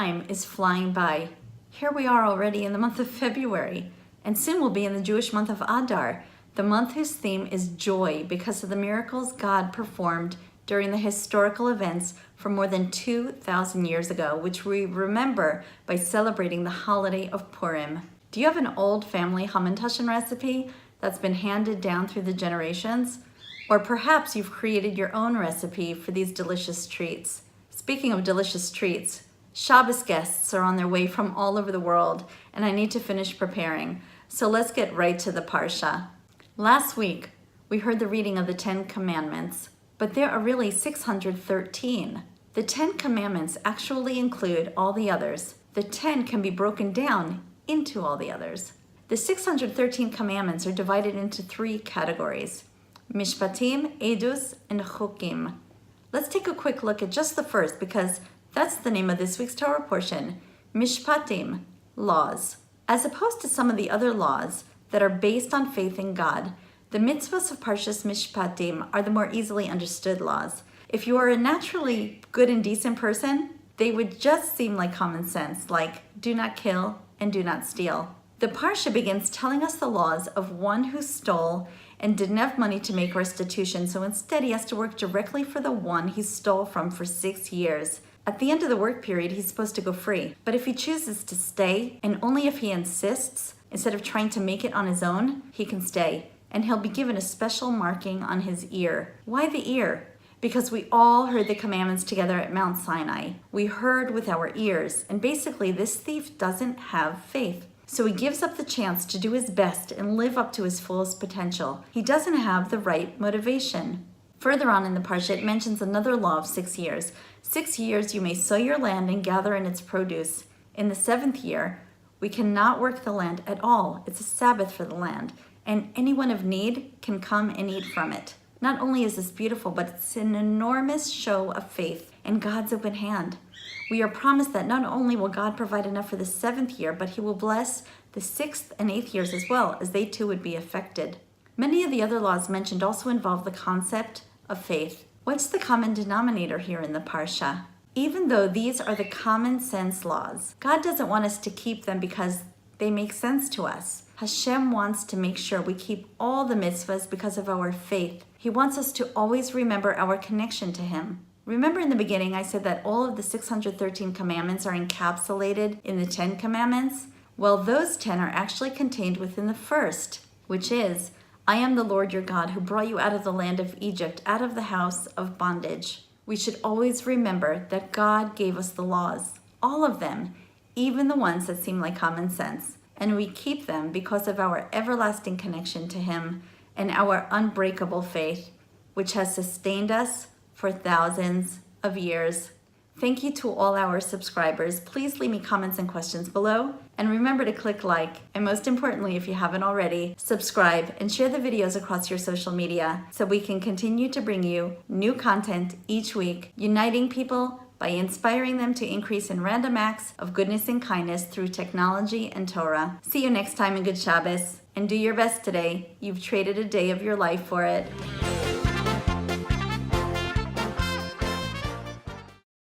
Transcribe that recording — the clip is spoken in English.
Time is flying by. Here we are already in the month of February, and soon we'll be in the Jewish month of Adar, the month whose theme is joy because of the miracles God performed during the historical events from more than 2,000 years ago, which we remember by celebrating the holiday of Purim. Do you have an old family Hamantaschen recipe that's been handed down through the generations? Or perhaps you've created your own recipe for these delicious treats. Speaking of delicious treats, Shabbos guests are on their way from all over the world, and I need to finish preparing. So let's get right to the Parsha. Last week, we heard the reading of the 10 Commandments, but there are really 613. The 10 Commandments actually include all the others. The 10 can be broken down into all the others. The 613 Commandments are divided into 3 categories: Mishpatim, Edus, and Chukim. Let's take a quick look at just the first, because that's the name of this week's Torah portion. Mishpatim, laws. As opposed to some of the other laws that are based on faith in God, the mitzvahs of Parashat Mishpatim are the more easily understood laws. If you are a naturally good and decent person, they would just seem like common sense, like do not kill and do not steal. The Parsha begins telling us the laws of one who stole and didn't have money to make restitution, so instead he has to work directly for the one he stole from for 6 years. At the end of the work period, he's supposed to go free. But if he chooses to stay, and only if he insists, instead of trying to make it on his own, he can stay. And he'll be given a special marking on his ear. Why the ear? Because we all heard the commandments together at Mount Sinai. We heard with our ears, and basically this thief doesn't have faith. So he gives up the chance to do his best and live up to his fullest potential. He doesn't have the right motivation. Further on in the Parsha, it mentions another law of 6 years. 6 years you may sow your land and gather in its produce. In the 7th year, we cannot work the land at all. It's a Sabbath for the land, and anyone of need can come and eat from it. Not only is this beautiful, but it's an enormous show of faith and God's open hand. We are promised that not only will God provide enough for the 7th year, but he will bless the 6th and 8th years as well, as they too would be affected. Many of the other laws mentioned also involve the concept of faith. What's the common denominator here in the Parsha? Even though these are the common sense laws, God doesn't want us to keep them because they make sense to us. Hashem wants to make sure we keep all the mitzvahs because of our faith. He wants us to always remember our connection to him. Remember in the beginning I said that all of the 613 commandments are encapsulated in the 10 commandments? Well, those 10 are actually contained within the first, which is, I am the Lord your God who brought you out of the land of Egypt, out of the house of bondage. We should always remember that God gave us the laws, all of them, even the ones that seem like common sense. And we keep them because of our everlasting connection to him and our unbreakable faith, which has sustained us for thousands of years. Thank you to all our subscribers. Please leave me comments and questions below. And remember to click like, and most importantly, if you haven't already, subscribe and share the videos across your social media so we can continue to bring you new content each week, uniting people by inspiring them to increase in random acts of goodness and kindness through technology and Torah. See you next time, and good Shabbos. And do your best today. You've traded a day of your life for it.